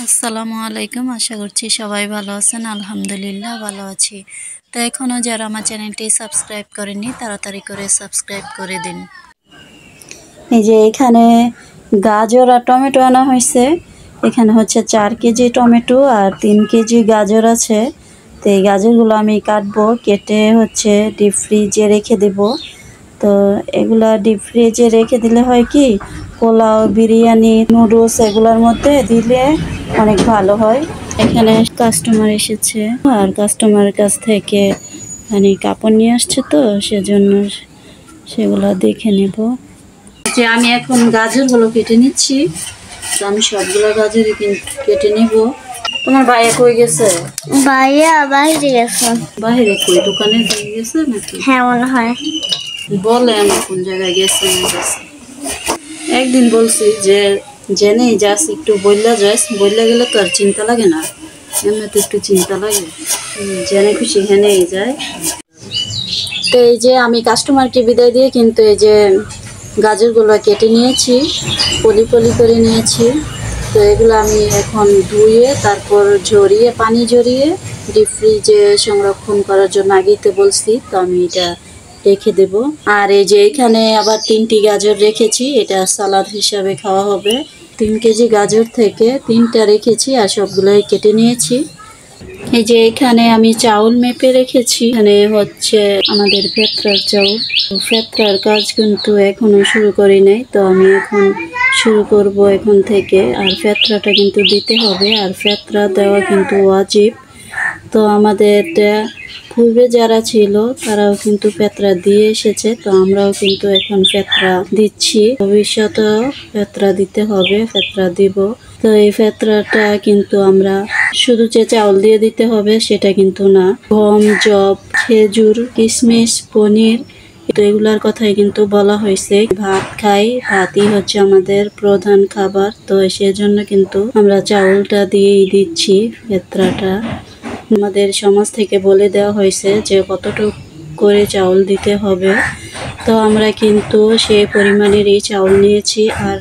আসসালামু আলাইকুম। আশা করছি সবাই ভালো আছেন। আলহামদুলিল্লাহ ভালো আছি। তো এখনও যারা আমার চ্যানেলটি সাবস্ক্রাইব করেনি তাড়াতাড়ি করে সাবস্ক্রাইব করে দিন। এই যে এখানে গাজর আর টমেটো আনা হয়েছে। এখানে হচ্ছে 4 কেজি টমেটো আর 3 কেজি গাজর আছে। তো এই গাজরগুলো আমি কাটবো, কেটে হচ্ছে ডিপ ফ্রিজে রেখে দেব। তো এগুলা ডিপ ফ্রিজে রেখে দিলে হয় কি, পোলাও, বিরিয়ানি, নুডলস এগুলোর মধ্যে দিলে অনেক ভালো হয়। এখানে কাস্টমার এসেছে আর কাস্টমারের কাছ থেকে মানে কাপড় নিয়ে আসছে, তো সেজন্য সেগুলো দেখে নেব। যে আমি এখন গাজরগুলো কেটে নিচ্ছি। তো আমি সবগুলো গাজরই কেটে নিব। তোমার ভাইয়া কই গেছে? ভাইয়া বাইরে গেছে। বাইরে কই, দোকানে গেছে নাকি? হ্যাঁ মনে হয়। বলেন কোন জায়গায় গেছে না গেছে। একদিন বলছি যে জেনেই যাস, একটু বললা যাস, বললে গেলে তো আর চিন্তা লাগে না, এমনি তো একটু চিন্তা লাগে। জেনে খুশি হেনেই যায়। তো এই যে আমি কাস্টমারকে বিদায় দিয়ে কিন্তু এই যে গাজরগুলো কেটে নিয়েছি, পলি পলি করে নিয়েছি। তো এগুলো আমি এখন ধুয়ে তারপর পানি ঝরিয়ে ডিপ ফ্রিজে সংরক্ষণ করার জন্য আগেতে বলছি। তো আমি এটা রেখে দেব। আর এই যে এখানে আবার 3টি গাজর রেখেছি, এটা সালাদ হিসাবে খাওয়া হবে। 3 কেজি গাজর থেকে 3টা রেখেছি আর সবগুলোই কেটে নিয়েছি। এই যে এখানে আমি চাউল মেপে রেখেছি। এখানে হচ্ছে আমাদের ফেতরার চাউল। ফেতরার কাজ কিন্তু এখনো শুরু করি নাই, তো আমি এখন শুরু করব এখন থেকে। আর ফেতরাটা কিন্তু দিতে হবে, আর ফেতরা দেওয়া কিন্তু ওয়াজিব। তো আমাদের পূর্বে যারা ছিল তারাও কিন্তু ফেতরা দিয়ে এসেছে, তো আমরাও কিন্তু এখন ফেতরা দিচ্ছি। ভবিষ্যতেও ফেতরা দিতে হবে, ফেতরা দিব। তো এই ফেতরাটা কিন্তু আমরা শুধু যে চাউল দিয়ে দিতে হবে সেটা কিন্তু না, গম, জব, খেজুর, কিশমিশ, পনির, তো এগুলার কথাই কিন্তু বলা হয়েছে। ভাত খাই, ভাতই হচ্ছে আমাদের প্রধান খাবার, তো সেজন্য কিন্তু আমরা চাউলটা দিয়েই দিচ্ছি ফেতরাটা। আমাদের সমাজ থেকে বলে দেওয়া হয়েছে যে কতটুকু করে চাউল দিতে হবে, তো আমরা কিন্তু সেই পরিমাণেরই চাউল নিয়েছি। আর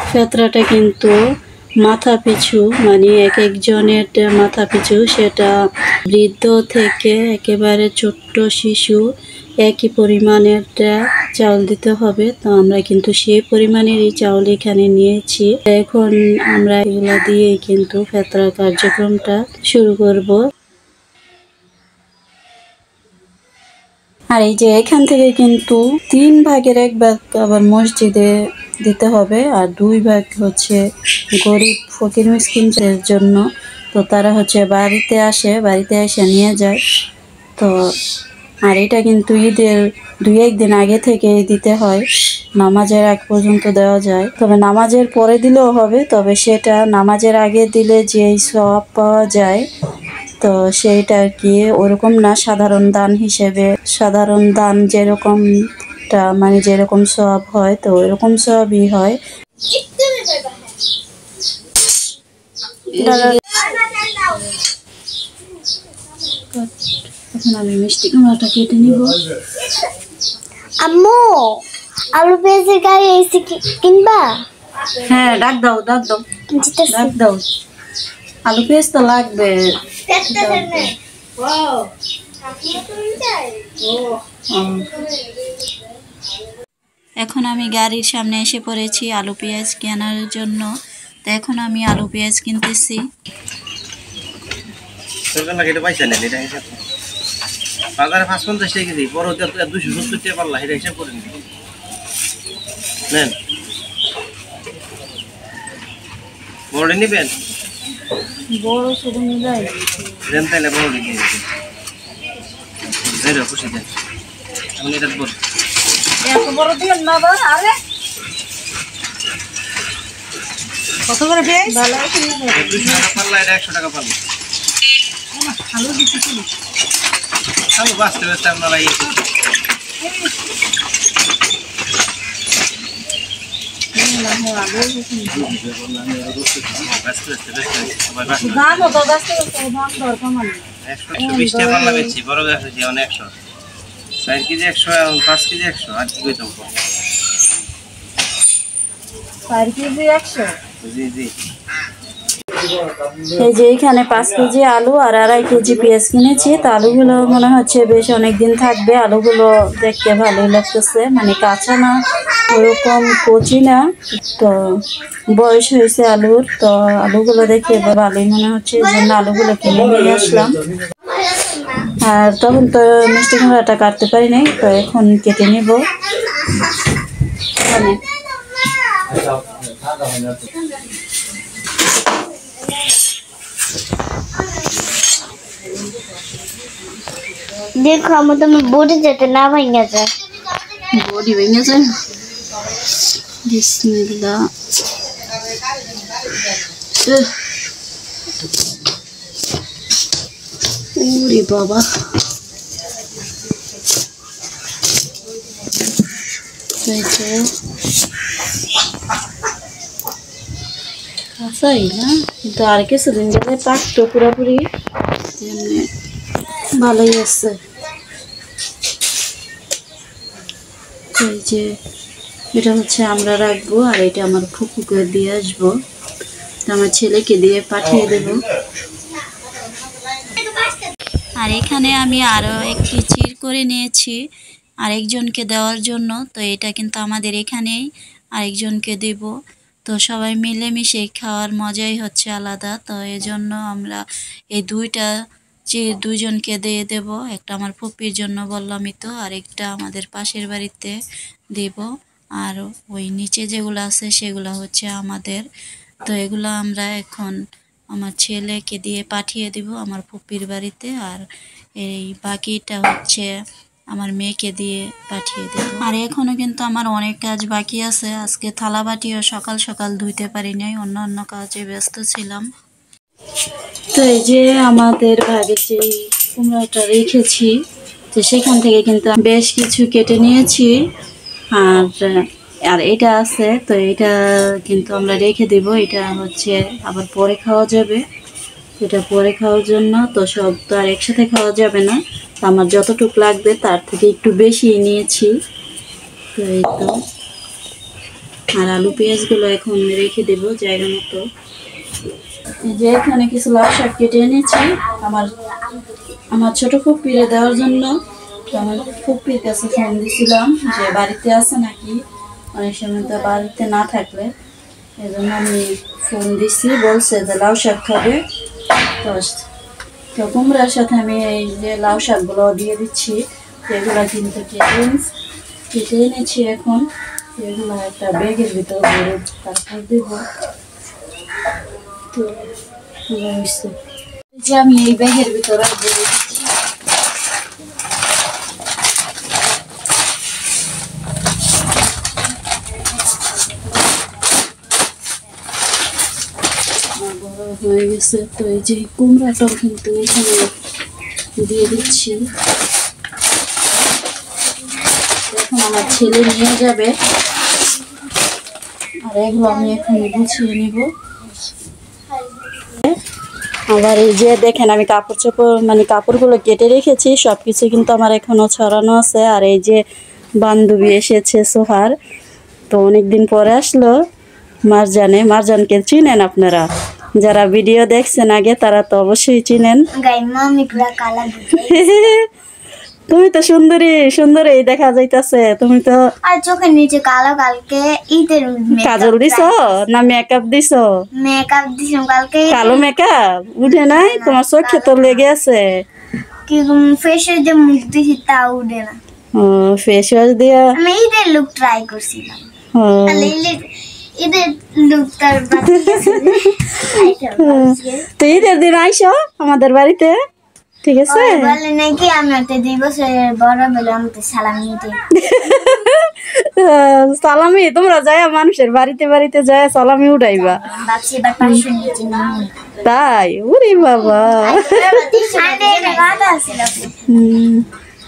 ফেতরাটা কিন্তু মাথা পিছু মানে এক একজনের মাথা পিছু, সেটা বৃদ্ধ থেকে একেবারে ছোট্ট শিশু একই পরিমাণের চাউল দিতে হবে। তো আমরা কিন্তু সেই পরিমাণেরই চাউল এখানে নিয়েছি। এখন আমরা এগুলা দিয়েই কিন্তু ফেতরা কার্যক্রমটা শুরু করব। আর এই যে এখান থেকে কিন্তু 3 ভাগের 1 ভাগ আবার মসজিদে দিতে হবে, আর 2 ভাগ হচ্ছে গরিব ফকির মিসকিনদের জন্য। তো তারা হচ্ছে বাড়িতে আসে, বাড়িতে এসে নিয়ে যায়। তো আর এটা কিন্তু ঈদের 2-1 দিন আগে থেকে দিতে হয়, নামাজের আগ পর্যন্ত দেওয়া যায়। তবে নামাজের পরে দিলেও হবে, তবে সেটা নামাজের আগে দিলে যেই সওয়াব পাওয়া যায় তো সেইটা আর কি ওরকম না, সাধারণ দান হিসেবে, সাধারণ দান যেরকমটা মানে যেরকম সওয়াব হয় তো ওইরকম সওয়াবই হয়। এখন আমি মিষ্টি কুমড়াটা কেটে নিব। আম্মু, আলু পেঁয়াজের গাড়ি এসে কিনবা? হ্যাঁ, ডাক দাও ডাক দাও ডাক দাও। আলু পেঁয়াজ তো লাগবে। এখন আমি গাড়ির সামনে এসে পড়েছি আলু পেঁয়াজ কেনার জন্য। তো এখন আমি আলু পেঁয়াজ কিনতেছি। বাজারে ৫৫০ টাকা কেজি, বড় ২৭০ টাকা পাল্লা, এটা হিসাব করে নিন। নেন, বড় নিবেন? বড় শুধু নিবাই দেন তাইলে বড় নিয়ে দেন, খুশি দেন। আমি এটা বল এত বড় দিন না বা। আরে কত করে পেঁয়াজ? ভালো আছে না? ২০০ টাকা পাল্লা, এটা ১০০ টাকা পাল্লা। আলু দিতে ছিল, আলু বাঁচতে বাঁচতে আপনারা ইয়ে করছেন। দাম তো গাছ থেকে দাম দর কমানো ১২০ টাকা পাল্লা বেচছি, বড় গাছ হয়েছে এখন ১০০, ৪ কেজি ১০০, ৫ কেজি ১০০, আর কি কইতাম? 4 কেজি 100। জি জি। এই যে এখানে 5 কেজি আলু আর 2.5 কেজি পেঁয়াজ কিনেছি। তো আলুগুলো মনে হচ্ছে বেশ অনেকদিন থাকবে। আলুগুলো দেখতে ভালোই লাগতেছে, মানে কাঁচা না, ওরকম কচি না, তো বয়স হয়েছে আলুর। তো আলুগুলো দেখে ভালোই মনে হচ্ছে, এই জন্য আলুগুলো কিনে নিয়ে আসলাম। আর তখন তো মিষ্টি কুমড়াটা কাটতে পারি নাই, তো এখন কেটে নিব। দেখো আমার তো বডি যেতে না ভাঙা যায়। বডি ভেঙে যায়। বিসমিল্লাহ। ওরে বাবা, কাঁচাই না, কিন্তু আর কিছুদিন গেলে পাকতো পুরোপুরি, এমনি ভালোই আছে। এই যে এটা হচ্ছে আমরা রাখবো, আর এটা আমার ফুকুকে দিয়ে আসবো, আমার ছেলেকে দিয়ে পাঠিয়ে দেব। আর এখানে আমি আরো একটি চির করে নিয়েছি আরেকজনকে দেওয়ার জন্য। তো এটা কিন্তু আমাদের এখানেই আরেকজনকে দেব। তো সবাই মিলেমিশে খাওয়ার মজাই হচ্ছে আলাদা। তো এজন্য আমরা এই দুইটা চির দুইজনকে দিয়ে দেব। একটা আমার ফুপির জন্য বললামই তো, আরেকটা আমাদের পাশের বাড়িতে দেব। আর ওই নিচে যেগুলো আছে সেগুলো হচ্ছে আমাদের। তো এগুলো আমরা এখন আমার ছেলেকে দিয়ে পাঠিয়ে দিব আমার ফুপির বাড়িতে, আর এই বাকিটা হচ্ছে আমার মেয়েকে দিয়ে পাঠিয়ে দেব। আর এখনো কিন্তু আমার অনেক কাজ বাকি আছে। আজকে থালা বাটিও সকাল সকাল ধুইতে পারি নাই, অন্য অন্য কাজে ব্যস্ত ছিলাম। তো এই যে আমাদের ভাগে যে কুমড়াটা রেখেছি, তো সেখান থেকে কিন্তু বেশ কিছু কেটে নিয়েছি। আর এটা আছে, তো এটা কিন্তু আমরা রেখে দেব। এটা হচ্ছে আবার পরে খাওয়া যাবে, এটা পরে খাওয়ার জন্য। তো সব তো আর একসাথে খাওয়া যাবে না, আমার যতটুকু লাগবে তার থেকে একটু বেশি নিয়েছি। তো এই তো, আর আলু পেঁয়াজগুলো এখন রেখে দেব জায়গা মতো। এই যে এখানে কিছু লাউ শাক কেটে এনেছি আমার ছোট ফুপিরে দেওয়ার জন্য। তো আমার ফুপির কাছে ফোন দিয়েছিলাম যে বাড়িতে আছে নাকি, অনেক সময় তো বাড়িতে না থাকলে, এই জন্য আমি ফোন দিচ্ছি। বলছে যে লাউ শাক খাবে, তো কুমড়ার সাথে আমি এই যে লাউ শাকগুলো দিয়ে দিচ্ছি। এগুলো কিন্তু কেটে এনেছি এখন, এগুলো একটা ব্যাগের ভিতর ভরে তারপর দেব। তো যে আমি এই ব্যাগের ভিতরে ভরে দিচ্ছি। হয়ে গেছে। তো এই যে কুমড়াটাও কিন্তু এখানে দিয়ে দিচ্ছি। এখন আমার ছেলে নিয়ে যাবে, আর এগুলো আমি এখন গুছিয়ে নিব। আবার এই যে দেখেন আমি কাপড় চোপড় মানে কাপড়গুলো কেটে রেখেছি, সবকিছু কিন্তু আমার এখনো ছড়ানো আছে। আর এই যে বান্ধবী এসেছে সোহার, তো অনেকদিন পরে আসলো। মারজানকে চিনেন আপনারা, যারা ভিডিও দেখছেন আগে তারা তো অবশ্যই চিনেন। তুমি তো সুন্দরী দেখা যাইতাছে। তুমি তো আর চোখের নিচে কালো, কালকে ঈদের কাজল দিছো না মেকআপ দিছো? মেকআপ দিছিলাম কালকে। কালো মেকআপ উঠে নাই তোমার চোখে তো লেগে আছে। কি ফেসে যে মুখ দিছি তা উঠে না। ও ফেস ওয়াশ দিয়া আমি ঈদের লুক ট্রাই করছিলাম। ঈদের লুক তার তো ঈদের দিন আইসো আমাদের বাড়িতে, ঠিক আছে? বলে নাকি আমি একটা 2 বছরের বড় বলে আমাকে সালামি দিতে। সালামি তোমরা যায় মানুষের বাড়িতে যায় সালামি উঠাইবা? ভাবছি বা পাশে নিচে নামো। তাই? ওরে বাবা।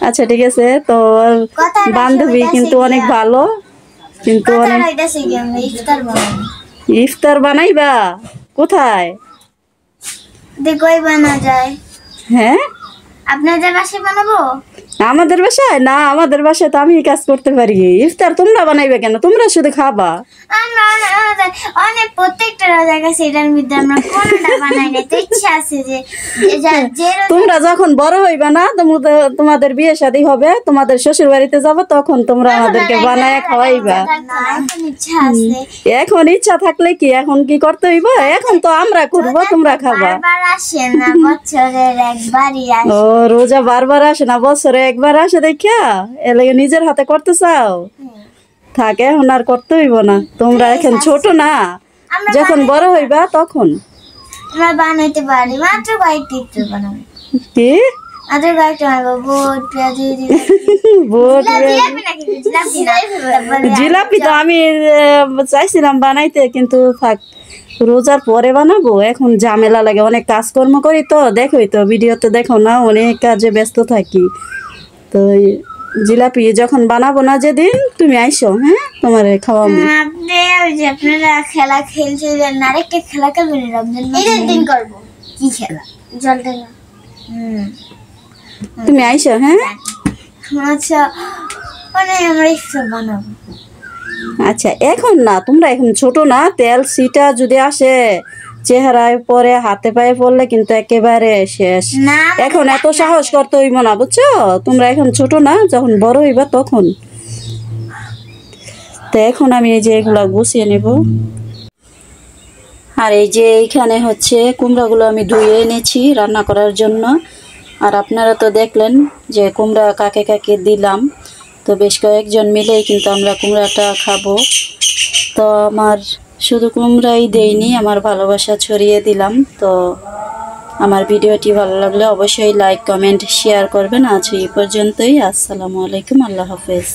আচ্ছা ঠিক আছে। তো বান্ধবী কিন্তু অনেক ভালো, কিন্তু অনেক ইফতার বানাইবা কোথায়? দেখোই বানা যায়। হ্যাঁ আপনাদের বাসায় বানাবো? আমাদের বাসায় না, আমাদের বাসায় তো আমি কাজ করতে পারি। ইফতার তোমরা বানাইবে কেন? তোমরা শুধু খাবা। আমরা অনেক প্রত্যেকটা রোজার কাছে এটার মধ্যে আমরা কোনটা বানাই না, তো ইচ্ছা আছে যে যে তোমরা যখন বড় হইবা না, তোমাদের বিয়ে শাদী হবে, তোমাদের শ্বশুর বাড়িতে যাবো, তখন তোমরা আমাদেরকে বানায় খাওয়াইবা। এখন ইচ্ছা আছে। এখন ইচ্ছা থাকলে কি এখন কি করতে হইব? এখন তো আমরা করবো, তোমরা খাবা। বারবার আসে না, বছরের একবারই আসে। ও রোজা বারবার আসে না, বছরে একবার আসে দেখা এলাকা নিজের হাতে করতে চাও? থাকে এখন আর করতে হইব না, তোমরা এখন ছোট না, যখন বড় হইবা তখন। আমরা বানাইতে পারি, মাত্র কয়েকটি একটু বানাবো। কি মাত্র কয়েকটা বানাবো, বুট পেঁয়াজ বোট জিলাপি নাকি জিলাপি না, তারপরে জিলাপি তো আমি চাইছিলাম বানাইতে, কিন্তু থাক, রোজার পরে বানাবো। এখন ঝামেলা লাগে, অনেক কাজকর্ম করি তো, দেখোই তো ভিডিওতে দেখো না, অনেক কাজে ব্যস্ত থাকি। তো জিলাপি যখন বানাবো না যেদিন, তুমি আইসো, হ্যাঁ, তোমার খাওয়াবো। আপনি ওই যে আপনারা খেলা খেলছিলেন, আরেকটা খেলা খেলবেন রমজান ঈদের দিন করবো। কি খেলা? জল ঢালা। তুমি আইসো, হ্যাঁ। আচ্ছা, মানে আমরা ইফতার বানাবো। আচ্ছা এখন না, তোমরা এখন ছোট না, তেল সিটা যদি আসে চেহারায় পরে, হাতে পায়ে পড়লে কিন্তু একেবারে শেষ। না এখন এত সাহস করতে হইব না, বুঝছো? তোমরা এখন ছোট না, যখন বড় হইবা তখন। তো এখন আমি এই যে এগুলা গুছিয়ে নেব। আর এই যে এইখানে হচ্ছে কুমড়াগুলো আমি ধুয়ে এনেছি রান্না করার জন্য। আর আপনারা তো দেখলেন যে কুমড়া কাকে কাকে দিলাম। তো বেশ কয়েকজন মিলেই কিন্তু আমরা কুমড়াটা খাবো। তো আমার শুধু কুমড়াই দেইনি, আমার ভালোবাসা ছড়িয়ে দিলাম। তো আমার ভিডিওটি ভালো লাগলে অবশ্যই লাইক, কমেন্ট, শেয়ার করবেন। আজ এই পর্যন্তই। আসসালামু আলাইকুম, আল্লাহ হাফেজ।